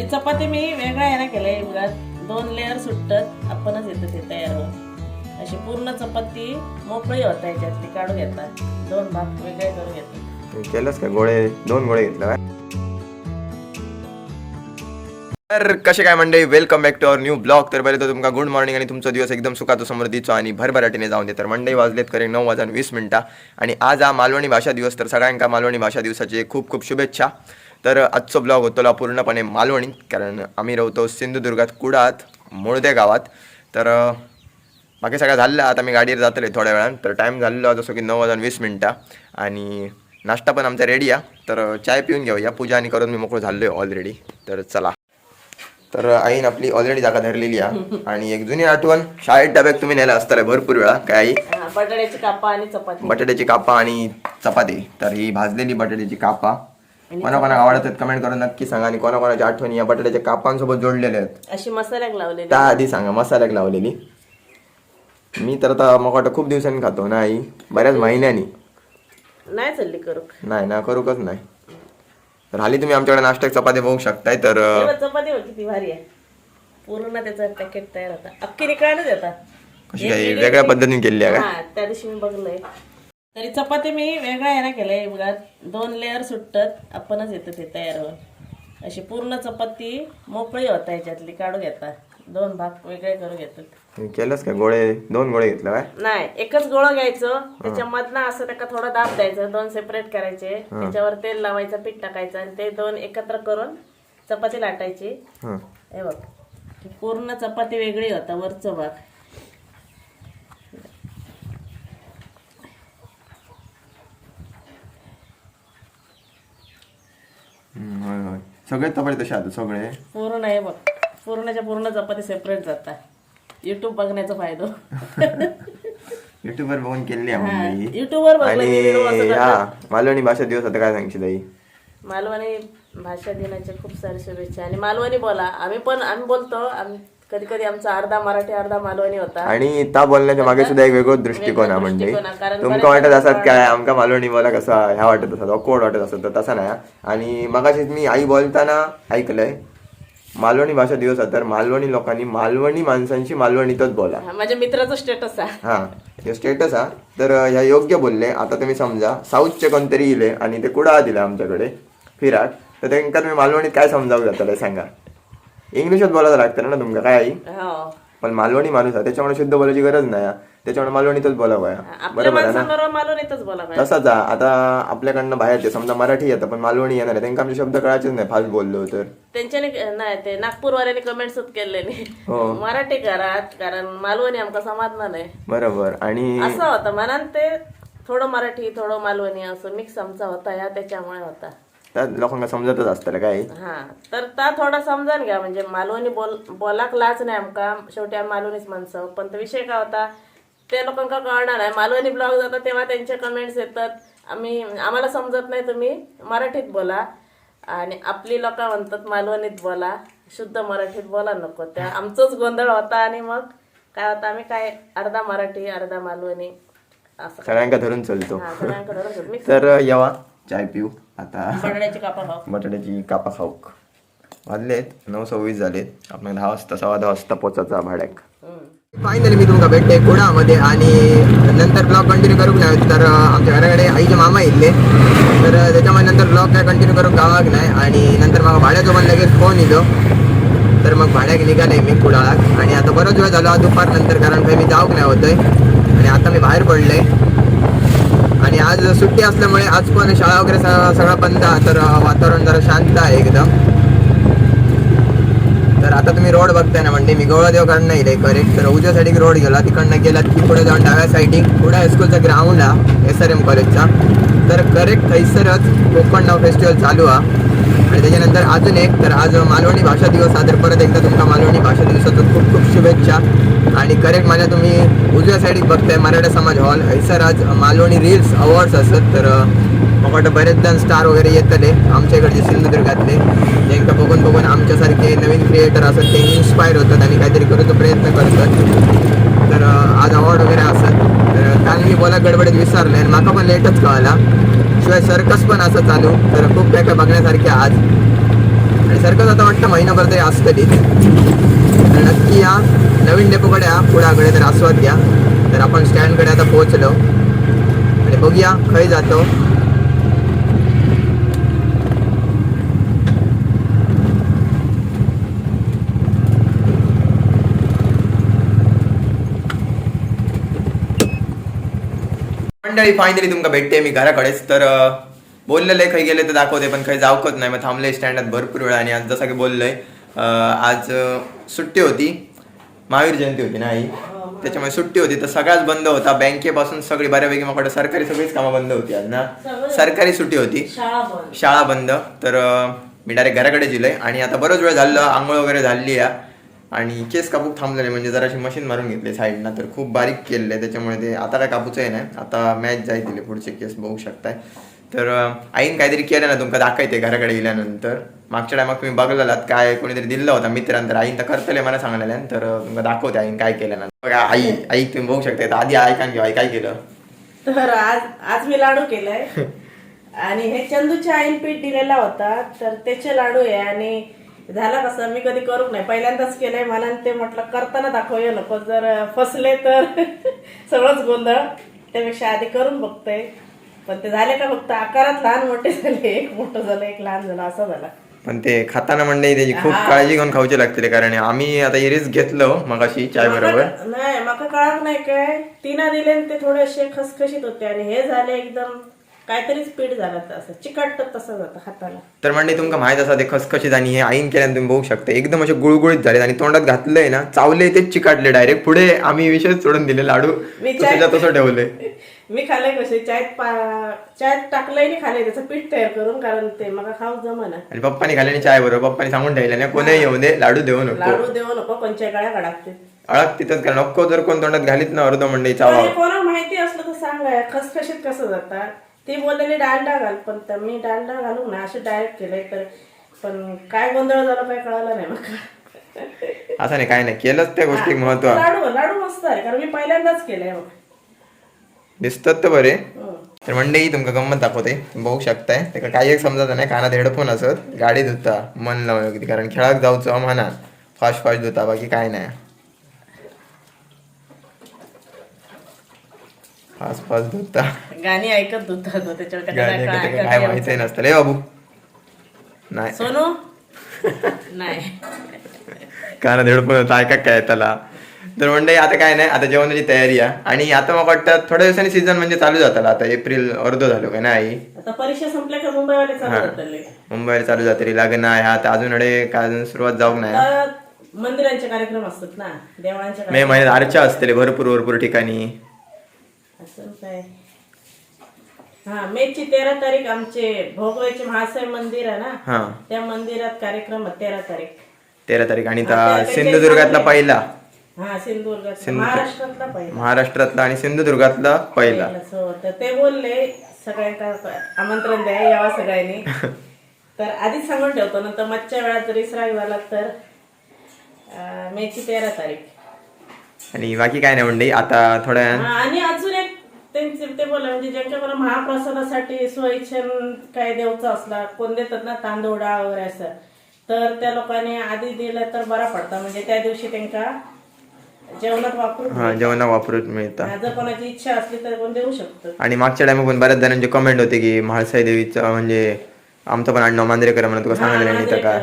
तरी चपाती मी वेगळा आहे ना केलंय बघा, 2 लेअर सुटतात आपणच येतं ते तयार होऊन. अशी पूर्ण चपाती मोकळी होता याच्यातली काढून घेतात, 2 भाग वेगळे करून घेतात. केलंस का गोळे 2 गोळे घेतला काय? तर कसे काय मंडळी, welcome back to our new blog. तर पहिले तर तुमका गुड मॉर्निंग आणि तुमचा दिवस एकदम सुखाचा समृद्धीचा आणि भरभराटीने जाऊन दे. तर मंडळी वाजलेत करे 9:20 आणि आज हा मालवणी भाषा दिवस. तर सगळ्यांका मालवणी भाषा दिवसाचे खूप खूप शुभेच्छा. तर आजचा ब्लॉग होतो पूर्णपणे मालवणी, कारण आम्ही राहतो सिंधुदुर्गात कुडात मोळदे गावात. तर बाकी सगळं झालं. आता मी गाडीवर जातले थोड्या वेळान. तर टाईम झालेला जसं की 9:20 आणि नाश्ता पण आमचा रेडी आहे. तर चाय पिऊन घेऊया. पूजा आणि करून मी मोकळं झालो आहे ऑलरेडी. तर चला. तर आईन आपली ऑलरेडी जागा धरलेली आहे. आणि एक जुनी आठवण, शाळेत डब्यात तुम्ही नेला असताना भरपूर वेळा काय आई? बटाट्याची कापा आणि चपाती. बटाट्याची कापा आणि चपाती. तर ही भाजलेली बटाट्याची कापा कोणाकोणा आवडतात कमेंट करून नक्की सांगा. आणि कोणाकोणाच्या आठवणी या बटाट्याच्या कापांसोबत जोडलेल्या आहेत अशी मसाल्याक लावलेली त्या आधी सांगा. मसाल्याक लावलेली मी तर आता मग वाटतं खूप दिवसांनी खातो ना आई, बऱ्याच महिन्यांनी. नाही चालली करू नाही ना, करूकच नाही. तर हाली तुम्ही आमच्याकडे नाश्त्यात चपाती बघू शकताय. तर चपाती बघ किती भारी आहे, पूर्ण त्याचं पॅकेट तयार होता. अख्खी निकाळच येतात. कशी काही वेगळ्या पद्धतीने केली आहे का? त्या दिवशी मी बघलंय. तरी चपाती मी वेगळा आहे ना केलंय बघा, 2 लेअर सुटतात आपणच येतं ते तयार होऊन. अशी पूर्ण चपाती मोकळी होता याच्यातली काढून घेतात, 2 भाग वेगळे करून घेतात. केलंस का गोळे 2 गोळे घेतला काय? नाही, एकच गोळं घ्यायचं, त्याच्यामधनं असं त्याला थोडा दाब द्यायचं, 2 सेपरेट करायचे, त्याच्यावर तेल लावायचं, पीठ टाकायचं आणि ते 2 एकत्र करून चपाती लाटायची. हे बघ, पूर्ण चपाती वेगळी होता वरचा भाग. सगळे चपाती तसे आता सगळे पूर्ण आहे बघ, पूर्णच्या पूर्ण चपाती सेपरेट जातात. युट्यूब बघण्याचा फायदा. युट्यूबवर बघून केली आहे युट्यूबवर आणि हा मालवणी भाषा दिवस आता काय सांगशील आई? मालवणी भाषा दिनाच्या खूप साऱ्या शुभेच्छा. आणि मालवणी बोला, आम्ही बोलतो. कधी कधी आमचा अर्धा मराठी अर्धा मालवणी होता. आणि त्या बोलण्याच्या मागे सुद्धा एक वेगळं दृष्टिकोन आहे. म्हणजे तुमका वाटत असत काय आमका मालवणी बोला कसा ह्या वाटत असत, ऑकवर्ड वाटत असत, तर तसा नाही. आणि मगाशीच मी आई बोलताना ऐकलंय मालवणी भाषा दिवस आहे, तर मालवणी लोकांनी मालवणी माणसांशी मालवणीतच बोला. माझ्या मित्राचं स्टेटस आहे. हा, हे स्टेटस हा. तर ह्या योग्य बोलले. आता तुम्ही समजा साऊथचे कोणतरी इले आणि ते कुडा दिला आमच्याकडे फिराक, तर त्यांना तुम्ही मालवणीत काय समजावू जाता सांगा? इंग्लिशात बोलायला लागतं ना तुमका काय आई? पण मालवणी माणूस आहे त्याच्यामुळे शुद्ध बोलायची गरज नाही, त्याच्यामुळे मालवणीतच बोलावं. बरोबर आहे ना? मालवणीतच बोला. तसाच आता आपल्याकडनं बाहेरचे समजा मराठी येतं पण मालवणी येणार आहे, त्यांना आमचे शब्द कळायचेच नाही फास्ट बोललो तर. त्यांच्याने नाही, ते नागपूरवाल्याने कमेंट्स केले मराठी घरात, कारण मालवणी आमका समजणार नाही. बरोबर. आणि असं होतं मनात, ते थोडं मराठी थोडं मालवणी असं मिक्स आमचा होता, या त्याच्यामुळे होता. त्या लोकांना समजतच असतं काय? हा, तर त्या थोडा समजून घ्या. म्हणजे मालवणी बोलाक लाच नाही आमका, शेवटी आम्ही मालवणीच माणसं. पण तो विषय काय होता ते लोकांना कळणार नाही. मालवणी ब्लॉग जातात तेव्हा त्यांचे कमेंट्स येतात, आम्हाला समजत नाही, तुम्ही मराठीत बोला. आणि आपली लोक म्हणतात मालवणीत बोला, शुद्ध मराठीत बोला नको. त्या आमचंच गोंधळ होता. आणि मग काय होतं, आम्ही काय अर्धा मराठी अर्धा मालवणी असं सगळ्यांका धरून चालतो. सगळ्यांकडे तर यावा चाय पिऊ आता. बटाट्याची कापा खाऊ. बटाट्याची कापा खाऊक. वाजलेत 9:26 झालेत. आपण 10 वाजता 10:15 वाजता पोचायचा भाड्याक. फायनली मी तुमका भेटते कुडामध्ये. आणि नंतर ब्लॉग कंटिन्यू करूक नाही, तर आमच्या घराकडे आईचे मामा येतले, तर त्याच्यामुळे नंतर ब्लॉग काय कंटिन्यू करून गावाक नाही. आणि नंतर मग भाड्याचो पण लगेच फोन येतो, तर मग भाड्याक निघाले मी कुडाळात. आणि आता बरोच वेळ झाला दुपार नंतर, कारण काही मी जाऊक नाही होतोय. आणि आता मी बाहेर पडलोय. आणि आज सुट्टी असल्यामुळे आज पण शाळा वगैरे सगळा बंद आहे, तर वातावरण जरा शांत आहे एकदम. तर आता तुम्ही रोड बघताय ना, म्हणजे मी गवळादेवकडनं येईल करेक्ट. तर उजव्या साईडिक रोड गेला, तिकडनं गेला की पुढे जाऊन डाव्या साईडिक पुढे हायस्कूलचा ग्राउंड आहे SRM कॉलेजचा. तर करेक्ट थैसरच कोकण नाव फेस्टिवल चालू आहे. आणि त्याच्यानंतर अजून एक, तर आज मालवणी भाषा दिवस आहे, तर परत एकदा तुमका मालवणी भाषा दिवसातून खूप खूप शुभेच्छा. आणि करेक्ट माझ्या तुम्ही उजव्या साईडीक बघताय मराठा समाज हॉल, हैसर आज मालवणी रील्स अवॉर्ड्स असत. तर मग वाटतं बरेच जण स्टार वगैरे येतले आमच्या इकडचे सिंधुदुर्गातले, ज्यांका बघून आमच्यासारखे नवीन क्रिएटर असत ते इन्स्पायर होतात आणि काहीतरी करूचा प्रयत्न करतात. तर आज अवॉर्ड वगैरे असत. तर काल मी बोला गडबडीत विसरले आणि माका पण लेटच कळाला. शिवाय सर्कस पण असं चालू, तर खूप काय काय बघण्यासारखे आज. आणि सर्कस आता वाटतं महिनाभर तरी असतलीच. तर नक्की या नवीन डेपोकडे या पुढाकडे, तर आस्वाद घ्या. तर आपण स्टँडकडे आता पोहोचलो आणि बघूया खय जातो. मंडळी फायनली तुमका भेटते मी घराकडेच. तर बोललेलं आहे खय गेले तर दाखवते, पण खय जाऊकच नाही. मग थांबले स्टँडात भरपूर वेळा. आणि आज जसं की बोललोय आज सुट्टी होती, महावीर जयंती होती ना आई, त्याच्यामुळे सुट्टी होती. तर सगळ्याच बंद होता, बँकेपासून सगळी बऱ्यापैकी मग सरकारी सगळीच कामं बंद होती आज ना. सरकारी सुट्टी होती, शाळा बंद. तर मी डायरेक्ट घराकडे दिलंय. आणि आता बरोच वेळ झालं, आंघोळ वगैरे झाली आहे आणि केस कापूक थांबलेले, म्हणजे जराशी मशीन मारून घेतले साईडनं. तर खूप बारीक केलेलं, त्याच्यामुळे ते आता काय कापूचं आहे नाही. आता मॅच जाय दिले पुढचे केस बघू शकताय. तर आईन काहीतरी केलं ना तुमका दाखवते घराकडे गेल्यानंतर. मागच्या टायमाक तुम्ही बघलेलात काय कोणीतरी दिलं होता मित्रांतर, आईन तर करतले मला सांगलेलं. तर तुमका दाखवते आईन काय केलं ना. बघा आई आई तुम्ही बघू शकता. तर आधी ऐकान घेऊ आई काय केलं. तर आज मी लाडू केलाय आणि हे चंदूच्या आईन पीठ दिलेला होता, तर त्याचे लाडू आहे. आणि झाला कसं, मी कधी करू नाही, पहिल्यांदाच केलंय. मला ते म्हटलं करताना दाखवूया नको, जर फसले तर सगळंच गोंधळ, त्यापेक्षा आधी करून बघतोय. पण ते झाले का फक्त आकारात लहान मोठे झाले, एक मोठं झालं एक लहान झालं असं झालं. पण ते खाताना म्हणजे त्याची खूप काळजी घेऊन खाऊचे लागते, कारण आम्ही आता इरीच घेतलं मगाशी चाय बरोबर. नाही मका कळत नाही काय, तिनं दिले ते थोडे असे खसखशीत होते आणि हे झाले एकदम काहीतरीच पीठ झालं, असं चिकट तसं जातं हाताला. तर म्हणजे तुमका माहित असा ते खसखशीत आणि हे आईन केल्यानं तुम्ही बघू शकता एकदम असे गुळगुळीत झाले. आणि तोंडात घातलंय ना, चावले तेच चिकाटले डायरेक्ट. पुढे आम्ही विषय सोडून दिले, लाडू तसं ठेवले. मी खाल्ले कसे चायत टाकलंय नाही खाल्ले त्याचं पीठ तयार करून, कारण ते मला खाऊ जमना. आणि पप्पानी खाल्ल्याने चाय बरोबर पप्पानी सांगून ठेवले ना, कोणी येऊ दे लाडू देऊ नको, लाडू देऊ नको, पंचाय गळ्या काढागते अळक तिथंच का नको. जर कोण तोंडात घालीत ना अर्ध मंडई चावा. कोणाला माहिती असलं तर सांगा खसखशीत कसं जातात. ती बोललेली डालडा घाल, पण मी डालडा घालू ना असे डायरेक्ट केलंय. तर पण काय गोंधळ झाला काय कळालं नाही मग. असं नाही काय नाही केलंच त्या गोष्टी महत्व. लाडू मस्त आहे, कारण मी पहिल्यांदाच केलंय. दिसतात तर बरे. तर मंडई तुमका गंमत दाखवते, बघू शकताय. त्याला काही एक समजत नाही, कानात हेडफोन असत, गाडी धुता मन लावून, कारण खेळाक जाऊचं म्हणा फास्ट धुता, बाकी काय नाही. फास्ट धुता, गाणी ऐकत धुता गाणी काय माहिती नसतं रे बाबू. नाही सोनू नाही कानात हेडफोन होता, ऐका काय त्याला. तर मंडळी आता काय नाही, आता जेवणाची तयारी आहे. आणि आता मला वाटतं थोड्या दिवसांनी सीझन म्हणजे चालू जाताला. आता एप्रिल अर्ध झालो काय ना आई. आता परीक्षा संपल्या का मुंबईवाले चालू जातले. मुंबईला चालू जाते, लग्न आहे आता अजून काय अजून सुरुवात जाऊ नाही. मंदिरांचे कार्यक्रम असतात ना, देवांचे मे महिन्यात अर्चा असते भरपूर ठिकाणी. असं काय. हा मेची 13 तारीख आमचे भोगवायचे महासाहेब मंदिर आहे ना, त्या मंदिरात कार्यक्रम 13 तारीख. आणि सिंधुदुर्गातला पहिला, हा सिंधुदुर्गात, महाराष्ट्रातला आणि सिंधुदुर्गातला पहिला. तर ते बोलले सगळ्यांना आमंत्रण द्या, यावा सगळ्यांनी. तर आधीच सांगून ठेवतो, नंतर मच्छा वेळात जर इसराग झाला तर मेची 13 तारीख. आणि बाकी काय नाही मंडळी आता थोड्या. आणि अजून एक त्यांचे ते बोलले, म्हणजे ज्यांच्याकडे महाप्रसादासाठी स्वइच्छेन काय द्यायचं असला, कोण देतात ना तांदूळ डाळ वगैरे असं, तर त्या लोकांनी आधी दिलं तर बरा पडता, म्हणजे त्या दिवशी त्यांना जेवणात वापरून मिळतात. जर कोणाची इच्छा असली तर कोण देऊ शकतो. आणि मागच्या टाइम पण बऱ्याच जणांचे कमेंट होते की म्हाळसाई देवीचं म्हणजे आमचं पण आडनाव मांजरेकर म्हणून तुला सांगायला नाही का.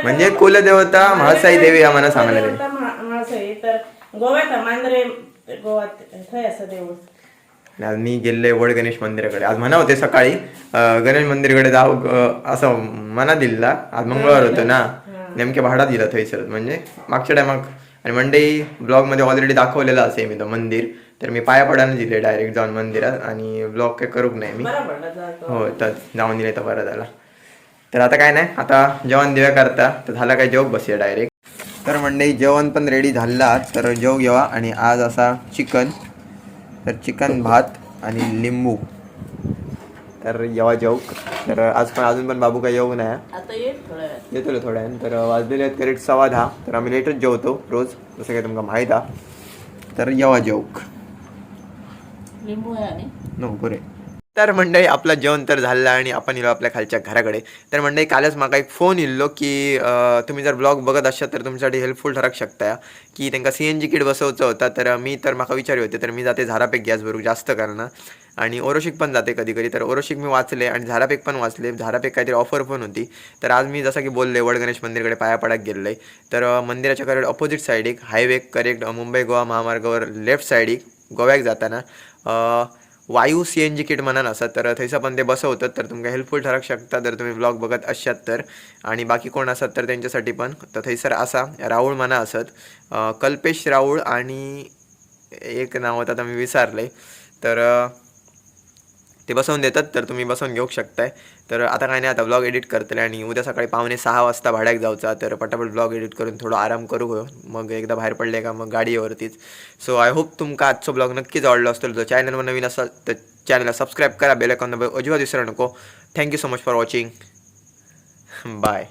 म्हणजे कुलदेवता म्हाळसाई देवी आम्हाला सांगायला म्हाळसाई. तर गोव्यात मांजरे गोव्यात असं देऊ. आज मी गेले वड गणेश मंदिराकडे. आज म्हणा होते सकाळी गणेश मंदिराकडे जाऊ असं मना दिला. आज मंगळवार होतं ना, नेमके भाडा दिला थंयसर, म्हणजे मागच्या टायमाक. आणि मंडई ब्लॉग मध्ये ऑलरेडी दाखवलेला असे मी तो मंदिर. तर मी पाया पडायला दिले डायरेक्ट जाऊन मंदिरात, आणि ब्लॉग काही करूक नाही मी. हो तर जाऊन दिले तर बरं झाला. तर आता काय नाही, आता जेवण दिव्या करता तर झाला काय जेव बसूया डायरेक्ट. तर मंडई जेवण पण रेडी झाला, तर जेव घेवा. आणि आज असा चिकन, तर चिकन भात आणि लिंबू. तर येवा जेव. तर आज पण अजून पण बाबू काय येऊ नाही, येतो थोड्या. तर वाजलेले आहेत करेक्ट 10:15. तर आम्ही लेटच जेवतो रोज, जसं काही तुमका माहीत आहे. तर येवा जेवक लिंबू आहे आणि नको रे. तर मंडळी आपलं जेवण तर झालं आणि आपण येलो आपल्या खालच्या घराकडे. तर मंडळी कालच म्हाका एक फोन इल्लो की तुम्ही जर ब्लॉग बघत असाल तर तुमच्यासाठी हेल्पफुल ठरक शकता की त्यांना CNG किट बसवचं होता. तर मी तर म्हाका विचारले होते तर मी जाते झारापेक गॅस भरूक जास्त करणार आणि ओरोशिक पण जाते कधी कधी. तर ओरोशिक मी वाचले आणि झारापेक पण वाचले. झारापेक काहीतरी ऑफर पण होती. तर आज मी जसं की बोलले वड गणेश मंदिरकडे पाया पडाक गेले. तर मंदिराच्या करेक्ट ऑपोजिट साईडीक हायवे करेक्ट मुंबई गोवा महामार्गावर लेफ्ट साईडीक गोव्याक जाताना वायू CNG किट म्हणून असत. तर थंयसर पण ते बसवतात. तर तुमका हेल्पफुल ठरक शकता जर तुम्ही ब्लॉग बघत असात तर. आणि बाकी कोण असत तर त्यांच्यासाठी पण तर थंयसर असा राहुल म्हणा असत, कल्पेश राहुल आणि एक नाव होतं आता मी विसरले. तर ते बसवून देतात. तर तुम्ही बसवून घेऊ शकताय. तर आता काय नाही, आता ब्लॉग एडिट करतले आणि उद्या सकाळी 5:45 वाजता भाड्याक जाऊचा. तर पटापट ब्लॉग एडिट करून थोडं आराम करू गयो. मग एकदा बाहेर पडले का मग गाडीवरतीच. सो आय होप तुमका आजचा ब्लॉग नक्कीच आवडला असतो. जर चॅनलवर नवीन असाल तर चॅनलला सबस्क्राईब करा, बेल आयकॉन अजिबात विसरू नको. Thank you so much for watching. Bye.